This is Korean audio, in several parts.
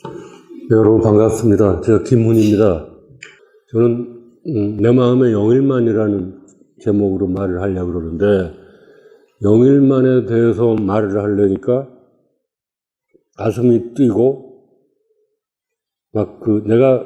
네, 여러분 반갑습니다. 제가 김훈입니다. 저는 내 마음의 영일만이라는 제목으로 말을 하려고 그러는데, 영일만에 대해서 말을 하려니까 가슴이 뛰고 막 내가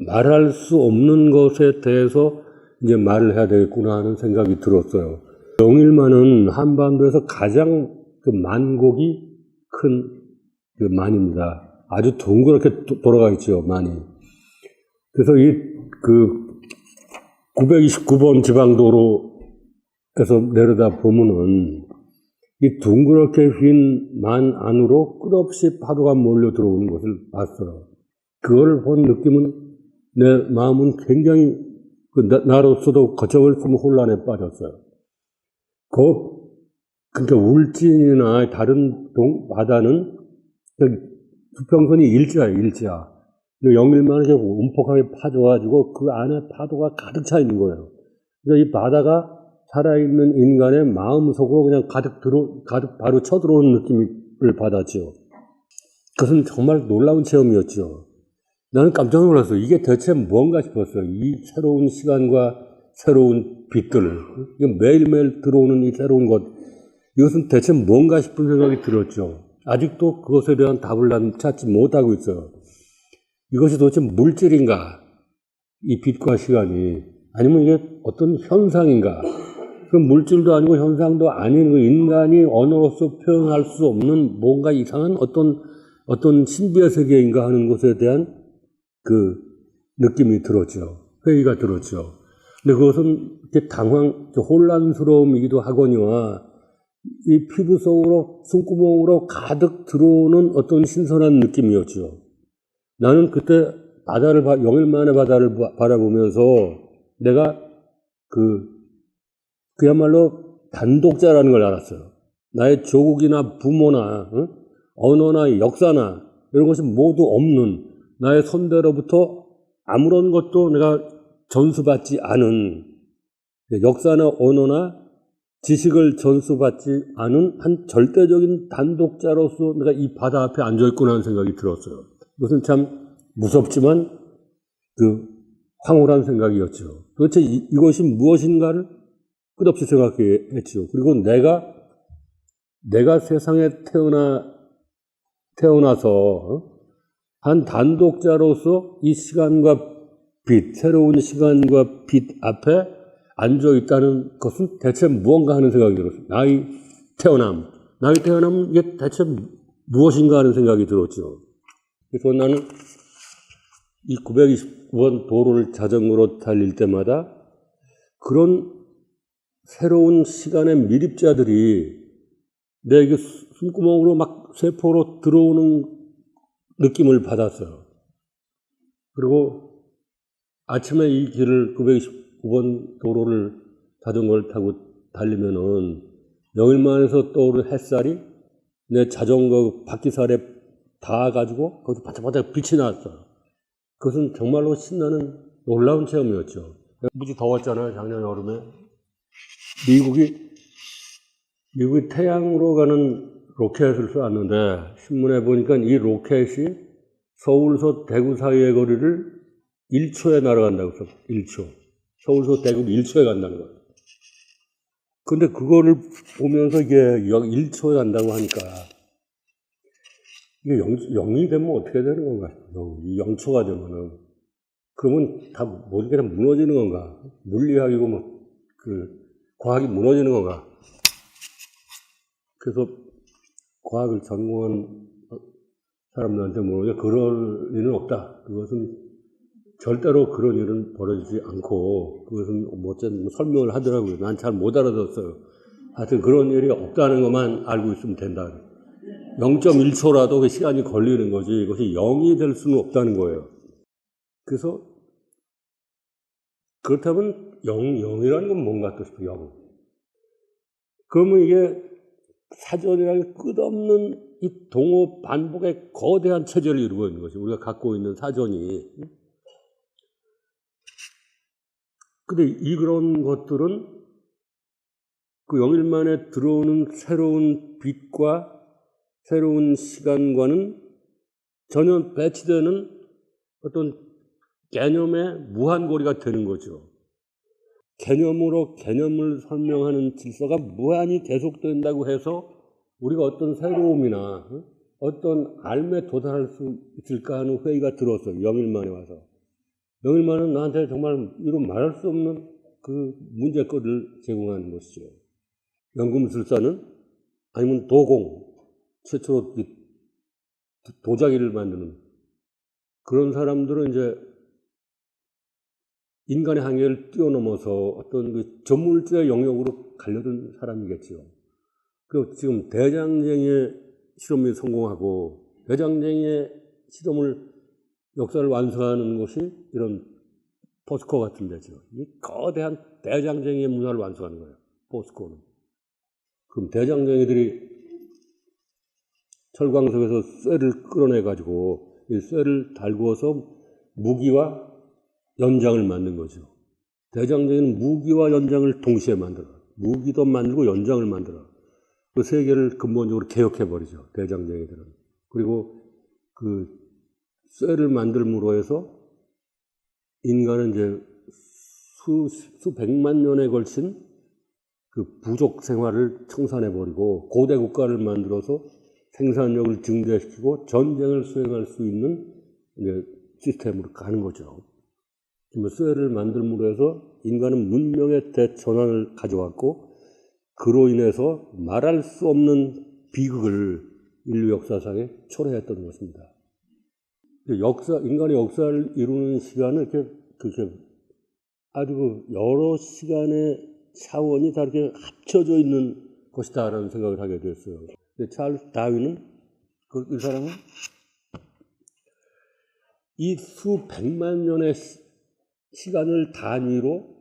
말할 수 없는 것에 대해서 이제 말을 해야 되겠구나 하는 생각이 들었어요. 영일만은 한반도에서 가장 만곡이 큰 만입니다. 아주 둥그렇게 돌아가 있죠, 만이. 그래서 929번 지방도로에서 내려다 보면은 이 둥그렇게 휜 만 안으로 끝없이 파도가 몰려 들어오는 것을 봤어요. 그걸 본 느낌은, 내 마음은 굉장히 나로서도 거쳐을 쓰면 혼란에 빠졌어요. 그러니까 울진이나 다른 바다는 수평선이 일자예요, 일자. 영일만은 이렇게 움푹하게 파져가지고 그 안에 파도가 가득 차 있는 거예요. 그러니까 이 바다가 살아있는 인간의 마음속으로 그냥 가득 바로 쳐들어오는 느낌을 받았죠. 그것은 정말 놀라운 체험이었죠. 나는 깜짝 놀랐어요. 이게 대체 뭔가 싶었어요. 이 새로운 시간과 새로운 빛들, 매일매일 들어오는 이 새로운 것, 이것은 대체 뭔가 싶은 생각이 들었죠. 아직도 그것에 대한 답을 난 찾지 못하고 있어요. 이것이 도대체 물질인가? 이 빛과 시간이. 아니면 이게 어떤 현상인가? 그 물질도 아니고 현상도 아닌 그 인간이 언어로서 표현할 수 없는 뭔가 이상한 어떤 신비의 세계인가 하는 것에 대한 그 느낌이 들었죠. 회의가 들었죠. 근데 그것은 이렇게 혼란스러움이기도 하거니와 이 피부 속으로, 숨구멍으로 가득 들어오는 어떤 신선한 느낌이었죠. 나는 그때 영일만의 바다를 바라보면서 내가 그야말로 단독자라는 걸 알았어요. 나의 조국이나 부모나, 언어나 역사나 이런 것이 모두 없는 나의 선대로부터 아무런 것도 내가 전수받지 않은 역사나 언어나 지식을 전수받지 않은 한 절대적인 단독자로서 내가 이 바다 앞에 앉아있구나 하는 생각이 들었어요. 이것은 참 무섭지만 황홀한 생각이었죠. 도대체 이것이 무엇인가를 끝없이 생각했죠. 그리고 내가 세상에 태어나서 한 단독자로서 이 시간과 새로운 시간과 빛 앞에 앉아있다는 것은 대체 무언가 하는 생각이 들었어요. 나의 태어남은 이게 대체 무엇인가 하는 생각이 들었죠. 그래서 나는 이 929번 도로를 자전거로 달릴 때마다 그런 새로운 시간의 미립자들이 내게 숨구멍으로 막 세포로 들어오는 느낌을 받았어요. 그리고 아침에 이 길을 929번 도로를 자전거를 타고 달리면은 영일만에서 떠오르는 햇살이 내 자전거 바퀴살에 닿아가지고 거기서 반짝반짝 빛이 났어요. 그것은 정말로 신나는 놀라운 체험이었죠. 무지 더웠잖아요, 작년 여름에. 미국이 태양으로 가는 로켓을 쏘았는데 신문에 보니까 이 로켓이 서울서 대구 사이의 거리를 1초에 날아간다고 했어요. 1초. 서울서 대구를 1초에 간다는 거예요. 근데 그거를 보면서 이게 1초에 간다고 하니까 이게 0이 되면 어떻게 되는 건가? 0초가 되면은. 그러면 다 모든 게 다 무너지는 건가? 물리학이고 과학이 무너지는 건가? 그래서 과학을 전공한 사람들한테 물어보면 그럴 일은 없다. 그것은 절대로 그런 일은 벌어지지 않고, 그것은 어쨌든 설명을 하더라고요. 난 잘 못 알아듣었어요. 하여튼 그런 일이 없다는 것만 알고 있으면 된다. 0.1초라도 그 시간이 걸리는 거지, 이것이 0이 될 수는 없다는 거예요. 그래서, 그렇다면 0이라는 건 뭔가 또 싶어요, 0. 그러면 이게 사전이라는 끝없는 이 동호 반복의 거대한 체제를 이루고 있는 것이 우리가 갖고 있는 사전이. 근데 이런 것들은 그 영일만에 들어오는 새로운 빛과 새로운 시간과는 전혀 배치되는 어떤 개념의 무한고리가 되는 거죠. 개념으로 개념을 설명하는 질서가 무한히 계속된다고 해서 우리가 어떤 새로움이나 어떤 알매 도달할 수 있을까 하는 회의가 들었어요. 영일만에 와서. 영일만은 나한테 정말 이루 말할 수 없는 그 문제거리를 제공하는 것이죠. 연금술사는 아니면 도공, 최초로 도자기를 만드는 그런 사람들은 이제 인간의 한계를 뛰어넘어서 어떤 그 전물질의 영역으로 가려든 사람이겠죠. 그리고 지금 대장쟁이의 실험이 성공하고 대장쟁이의 실험을 역사를 완성하는 것이 이런 포스코 같은 데죠. 이 거대한 대장쟁이의 문화를 완성하는 거예요. 포스코는. 그럼 대장쟁이들이 철광석에서 쇠를 끌어내가지고 이 쇠를 달구어서 무기와 연장을 만든 거죠. 대장쟁이는 무기와 연장을 동시에 만들어. 무기도 만들고 연장을 만들어. 그 세계를 근본적으로 개혁해버리죠. 대장쟁이들은. 그리고 그 쇠를 만들므로 해서 인간은 이제 수백만 년에 걸친 그 부족 생활을 청산해버리고 고대 국가를 만들어서 생산력을 증대시키고 전쟁을 수행할 수 있는 이제 시스템으로 가는 거죠. 쇠를 만들므로 해서 인간은 문명의 대전환을 가져왔고 그로 인해서 말할 수 없는 비극을 인류 역사상에 초래했던 것입니다. 인간의 역사를 이루는 시간은 그렇게 아주 여러 시간의 차원이 다 이렇게 합쳐져 있는 것이다라는 생각을 하게 됐어요. 찰스 다윈은 이 사람은 이 수백만 년의 시간을 단위로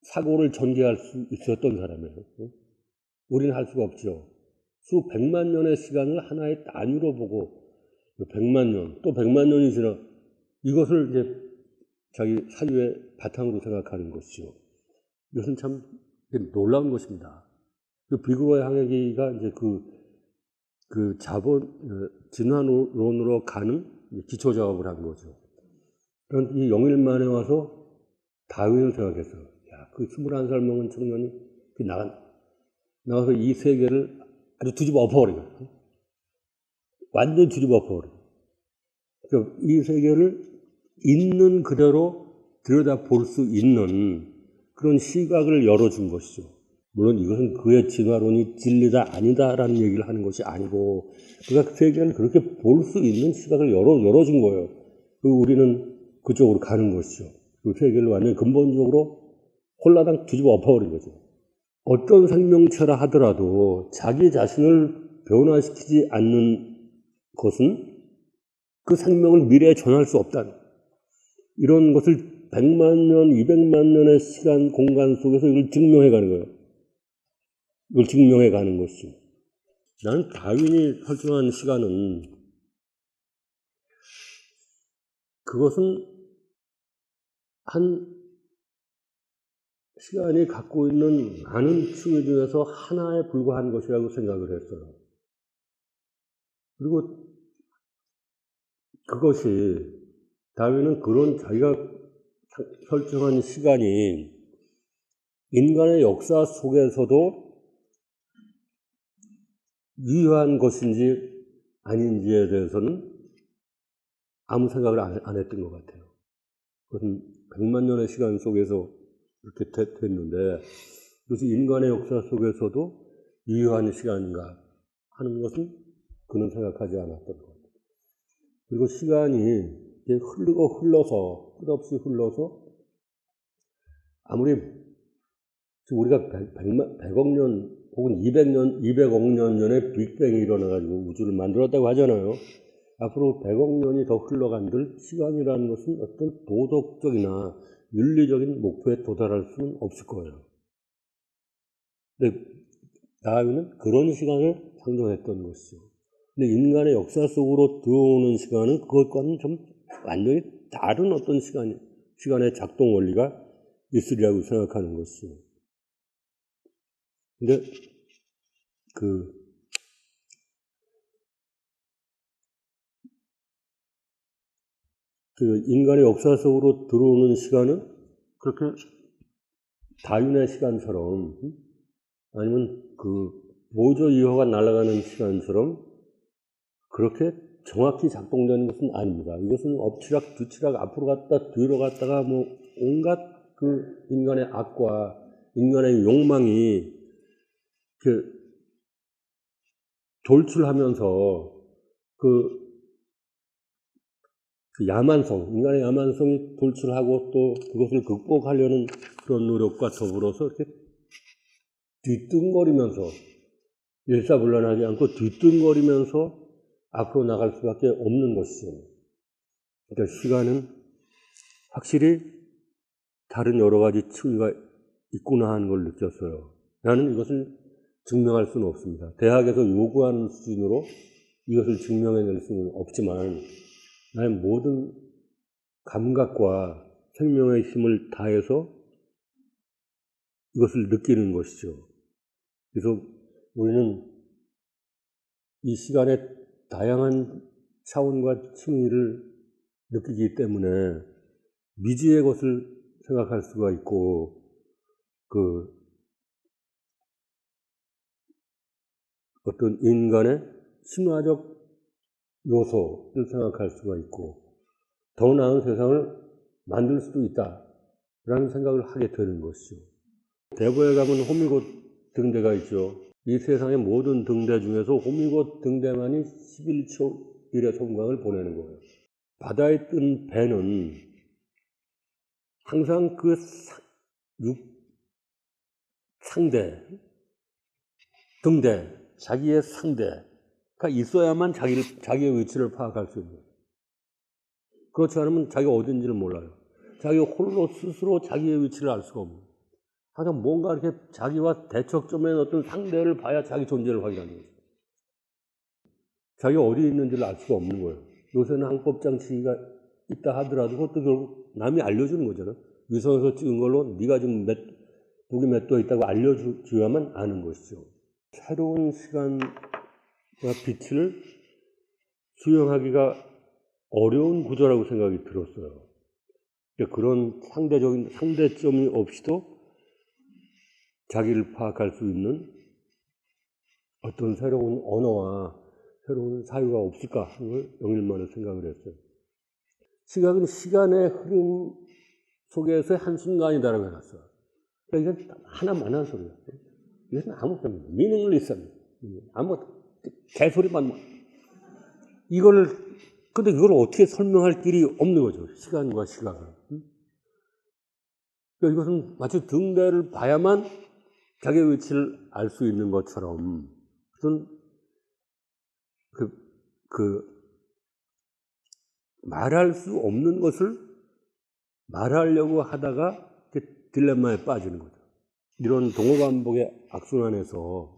사고를 전개할 수 있었던 사람이에요. 우리는 할 수가 없죠. 수백만 년의 시간을 하나의 단위로 보고 100만 년, 또 100만 년이 지나 이것을 이제 자기 사유의 바탕으로 생각하는 것이죠. 이것은 참 놀라운 것입니다. 그 비그로의 항해기가 이제 그 진화론으로 가는 기초 작업을 한 거죠. 그런 이 영일만에 와서 다윈을 생각했어요. 야, 그 21살 먹은 청년이 나가서 이 세계를 아주 뒤집어 엎어버리고, 완전 뒤집어 엎어버리고. 그러니까 이 세계를 있는 그대로 들여다 볼 수 있는 그런 시각을 열어준 것이죠. 물론 이것은 그의 진화론이 진리다 아니다라는 얘기를 하는 것이 아니고 그가 세계를 그렇게 볼 수 있는 시각을 열어준 거예요. 우리는 그쪽으로 가는 것이죠. 그 세계를 완전히 근본적으로 홀라당 뒤집어 엎어버린 거죠. 어떤 생명체라 하더라도 자기 자신을 변화시키지 않는 것은 그 생명을 미래에 전할 수 없다는 이런 것을 100만 년, 200만 년의 시간, 공간 속에서 이걸 증명해가는 거예요. 이걸 증명해가는 것이죠. 나는 다윈이 설정한 시간은 그것은 한 시간이 갖고 있는 많은 층 중에서 하나에 불과한 것이라고 생각을 했어요. 그리고 그것이 다윈은 그런 자기가 설정한 시간이 인간의 역사 속에서도 유효한 것인지 아닌지에 대해서는 아무 생각을 안 했던 것 같아요. 그것은 100만 년의 시간 속에서 이렇게 됐는데 그것이 인간의 역사 속에서도 유효한 시간인가 하는 것은 그는 생각하지 않았던 것 같아요. 그리고 시간이 흘러서 끝없이 흘러서 아무리 우리가 100억 년 혹은 200년, 200억 년 전에 빅뱅이 일어나가지고 우주를 만들었다고 하잖아요. 앞으로 100억 년이 더 흘러간들 시간이라는 것은 어떤 도덕적이나 윤리적인 목표에 도달할 수는 없을 거예요. 근데 다윈은 그런 시간을 상정했던 것이죠. 근데 인간의 역사 속으로 들어오는 시간은 그것과는 좀 완전히 다른 어떤 시간의 작동 원리가 있으리라고 생각하는 것이죠. 근데 그 인간의 역사 속으로 들어오는 시간은 그렇게 다윈의 시간처럼 아니면 그 모조 이호가 날아가는 시간처럼 그렇게 정확히 작동되는 것은 아닙니다. 이것은 엎치락 뒤치락 앞으로 갔다 뒤로 갔다가 뭐 온갖 그 인간의 악과 인간의 욕망이 그 돌출하면서 그 야만성, 인간의 야만성이 돌출하고 또 그것을 극복하려는 그런 노력과 더불어서 이렇게 뒤뚱거리면서 일사불란하지 않고 뒤뚱거리면서 앞으로 나갈 수밖에 없는 것이죠. 그러니까 시간은 확실히 다른 여러 가지 층위가 있구나 하는 걸 느꼈어요. 나는 이것을 증명할 수는 없습니다. 대학에서 요구하는 수준으로 이것을 증명해낼 수는 없지만 나의 모든 감각과 생명의 힘을 다해서 이것을 느끼는 것이죠. 그래서 우리는 이 시간의 다양한 차원과 층위를 느끼기 때문에 미지의 것을 생각할 수가 있고 그 어떤 인간의 신화적 요소를 생각할 수가 있고 더 나은 세상을 만들 수도 있다라는 생각을 하게 되는 것이죠. 대구에 가면 호미곶 등대가 있죠. 이 세상의 모든 등대 중에서 호미곶 등대만이 11초 1의 송광을 보내는 거예요. 바다에 뜬 배는 항상 그 상대, 등대, 자기의 상대가 있어야만 자기의 위치를 파악할 수 있는 거예요. 그렇지 않으면 자기가 어딘지를 몰라요. 자기가 홀로 스스로 자기의 위치를 알 수가 없는 거예요. 항상 뭔가 이렇게 자기와 대척점에 어떤 상대를 봐야 자기 존재를 확인하는 거죠. 자기가 어디 있는지를 알 수가 없는 거예요. 요새는 항법장치가 있다 하더라도 그것도 결국 남이 알려주는 거잖아요. 위성에서 찍은 걸로 네가 지금 북이 몇 도 있다고 알려줘야만 아는 것이죠. 새로운 시간과 빛을 수용하기가 어려운 구조라고 생각이 들었어요. 그런 상대적인 상대점이 없이도 자기를 파악할 수 있는 어떤 새로운 언어와 새로운 사유가 없을까 하는 걸 영일만에 생각을 했어요. 시각은 시간의 흐름 속에서의 한순간이다라고 해놨어요. 그러니까 이건 하나만한 소리예요. 이것은 아무 때문에 미닝리스합니다. 아무 개소리만 근데 이걸 어떻게 설명할 길이 없는 거죠. 시간과 시각은. 그러니까 이것은 마치 등대를 봐야만 자기의 위치를 알 수 있는 것처럼 무슨 말할 수 없는 것을 말하려고 하다가 딜레마에 빠지는 거죠. 이런 동호반복의 악순환에서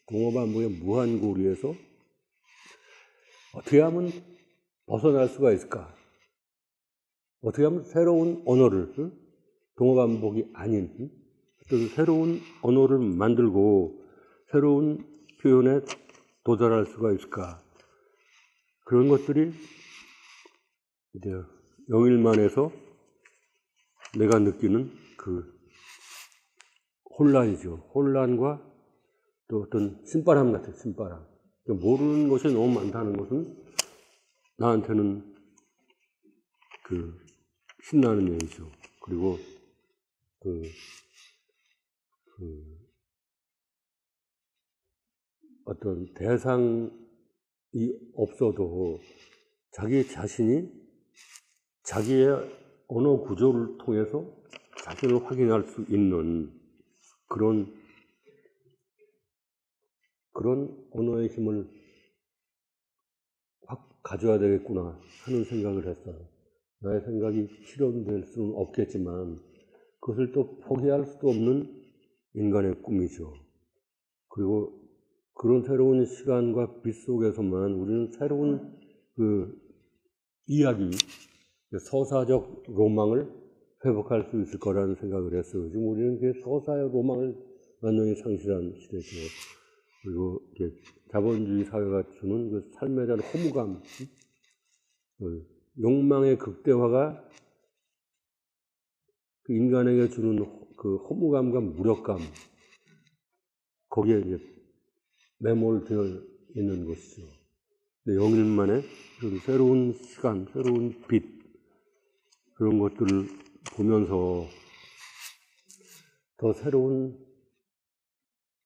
동호반복의 무한고리에서 어떻게 하면 벗어날 수가 있을까? 어떻게 하면 새로운 언어를 동호반복이 아닌 어떤 새로운 언어를 만들고 새로운 표현에 도달할 수가 있을까? 그런 것들이 이제 영일만에서 내가 느끼는 그 혼란이죠. 혼란과 또 어떤 신바람 같은 신바람. 모르는 것이 너무 많다는 것은 나한테는 그 신나는 얘기죠. 그리고 어떤 대상이 없어도 자기 자신이 자기의 언어 구조를 통해서 자신을 확인할 수 있는 그런 언어의 힘을 확 가져야 되겠구나 하는 생각을 했어요. 나의 생각이 실현될 수는 없겠지만 그것을 또 포기할 수도 없는 인간의 꿈이죠. 그리고 그런 새로운 시간과 빛 속에서만 우리는 새로운 그 이야기, 서사적 로망을 회복할 수 있을 거라는 생각을 했어요. 지금 우리는 그 서사의 로망을 완전히 상실한 시대죠. 그리고 자본주의 사회가 주는 그 삶에 대한 허무감, 욕망의 극대화가 그 인간에게 주는 그 허무감과 무력감, 거기에 이제 매몰되어 있는 것이죠. 근데 영일만의 그런 새로운 시간, 새로운 빛, 그런 것들을 보면서 더 새로운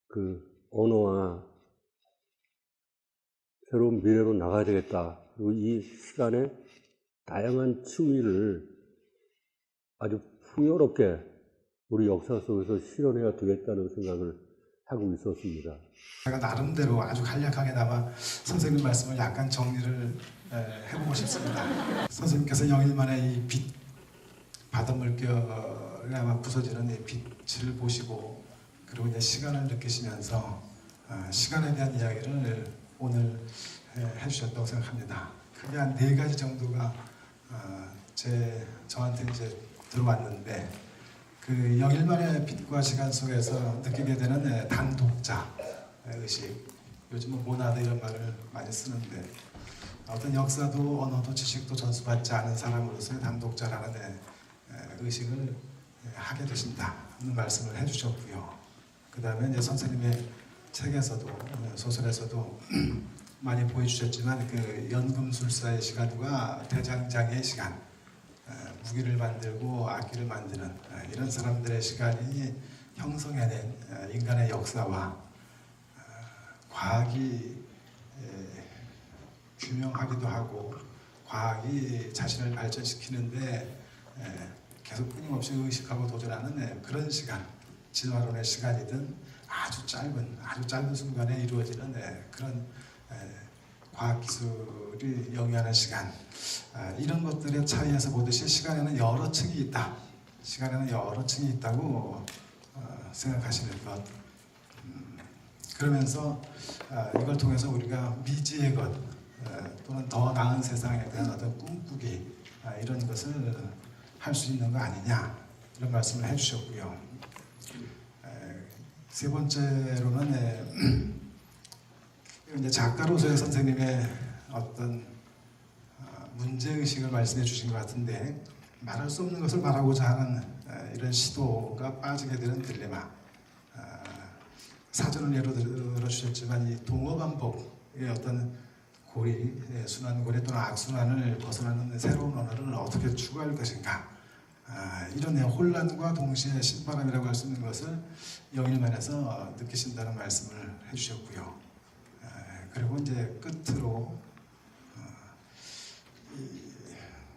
그 언어와 새로운 미래로 나가야 되겠다. 그리고 이 시간에 다양한 층위를 아주 풍요롭게 우리 역사 속에서 실현해야 되겠다는 생각을 하고 있었습니다. 제가 나름대로 아주 간략하게나마 선생님 말씀을 약간 정리를 해보고 싶습니다. 선생님께서 영일만의 이 빛, 바닷물결에 아마 부서지는 이 빛을 보시고 그리고 이제 시간을 느끼시면서 시간에 대한 이야기를 오늘 해주셨다고 생각합니다. 크게 한 4가지 정도가 저한테 이제 들어왔는데 그 영일만의 빛과 시간 속에서 느끼게 되는 단독자 의식, 요즘은 모나드 이런 말을 많이 쓰는데 어떤 역사도 언어도 지식도 전수받지 않은 사람으로서의 단독자라는 의식을 하게 되신다는 말씀을 해주셨고요. 그 다음에 이제 선생님의 책에서도 소설에서도 많이 보여주셨지만 그 연금술사의 시간과 대장장이의 시간, 무기를 만들고 악기를 만드는 이런 사람들의 시간이 형성해낸 인간의 역사와 과학이 규명하기도 하고 과학이 자신을 발전시키는데 계속 끊임없이 의식하고 도전하는 그런 시간, 진화론의 시간이든 아주 짧은 순간에 이루어지는 그런 과학기술이 영위하는 시간, 이런 것들의 차이에서 보듯이 시간에는 여러 층이 있다. 시간에는 여러 층이 있다고 생각하시는 것. 그러면서 이걸 통해서 우리가 미지의 것 또는 더 나은 세상에 대한 어떤 꿈꾸기 이런 것을 할 수 있는 거 아니냐 이런 말씀을 해주셨고요. 세 번째로는 이제 작가로서의 선생님의 어떤 문제의식을 말씀해 주신 것 같은데 말할 수 없는 것을 말하고자 하는 이런 시도가 빠지게 되는 딜레마. 사전을 예로 들어주셨지만 이 동어반복의 어떤 고리, 순환고리 또는 악순환을 벗어나는 새로운 언어를 어떻게 추구할 것인가. 이런 혼란과 동시에 신바람이라고 할 수 있는 것을 영일만에서 느끼신다는 말씀을 해주셨고요. 그리고 이제 끝으로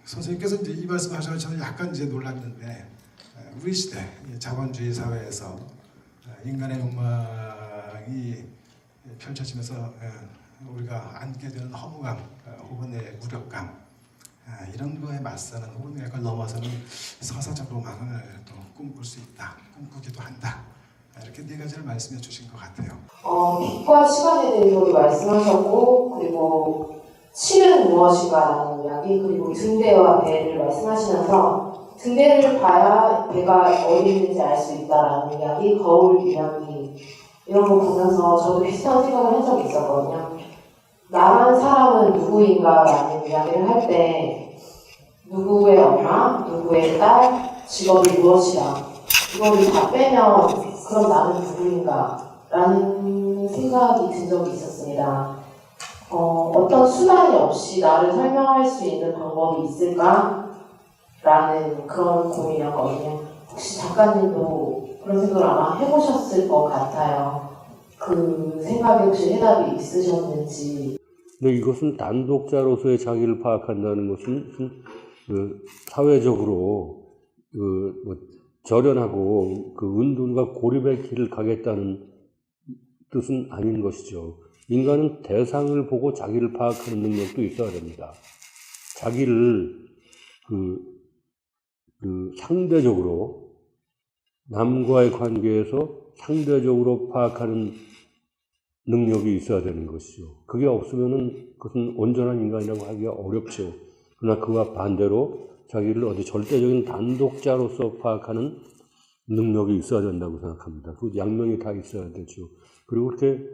선생님께서 이제 이 말씀하셔서 저는 약간 이제 놀랐는데 우리 시대 자본주의 사회에서 인간의 욕망이 펼쳐지면서 우리가 안게 되는 허무감 혹은 무력감 이런 거에 맞서는 혹은 그걸 넘어서는 서사적으로만을 또 꿈꿀 수 있다, 꿈꾸기도 한다. 이렇게 4가지를 말씀해 주신 것 같아요. 빛과 시간에 대해서 말씀하셨고, 그리고 실은 무엇인가라는 이야기, 그리고 등대와 배를 말씀하시면서 등대를 봐야 배가 어디 있는지 알 수 있다라는 이야기, 거울 이야기 이런 거 보면서 저도 비슷한 생각을 한 적이 있었거든요. 나란 사람은 누구인가라는 이야기를 할 때 누구의 엄마, 누구의 딸, 직업이 무엇이다 이거를 다 빼면 그럼 나는 누구인가? 라는 생각이 든 적이 있었습니다. 어떤 수단이 없이 나를 설명할 수 있는 방법이 있을까? 라는 그런 고민이었거든요. 혹시 작가님도 그런 생각을 아마 해보셨을 것 같아요. 그 생각에 혹시 해답이 있으셨는지. 근데 이것은 단독자로서의 자기를 파악한다는 것은 사회적으로 절연하고 은둔과 고립의 길을 가겠다는 뜻은 아닌 것이죠. 인간은 대상을 보고 자기를 파악하는 능력도 있어야 됩니다. 자기를 상대적으로 남과의 관계에서 상대적으로 파악하는 능력이 있어야 되는 것이죠. 그게 없으면은 그것은 온전한 인간이라고 하기가 어렵죠. 그러나 그와 반대로 자기를 어디 절대적인 단독자로서 파악하는 능력이 있어야 된다고 생각합니다. 그 양면이 다 있어야 되죠. 그리고 그렇게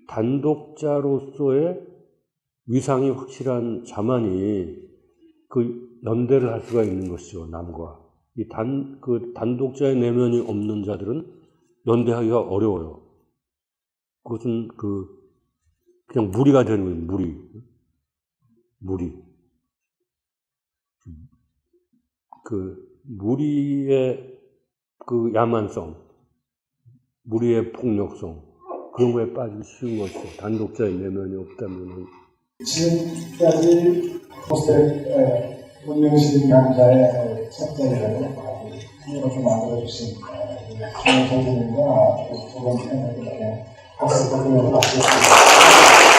단독자로서의 위상이 확실한 자만이 연대를 할 수가 있는 것이죠, 남과. 단독자의 내면이 없는 자들은 연대하기가 어려워요. 그것은 그냥 무리가 되는 거예요, 무리. 무리의 야만성, 무리의 폭력성, 그런 거에 빠지기 쉬운 것이죠. 단독자의 내면이 없다면은. 지금까지 포스텍 운명신 강좌의 첫째를 이렇게 만들어주신 선생님과 두 번째 박수 부탁드리겠습니다.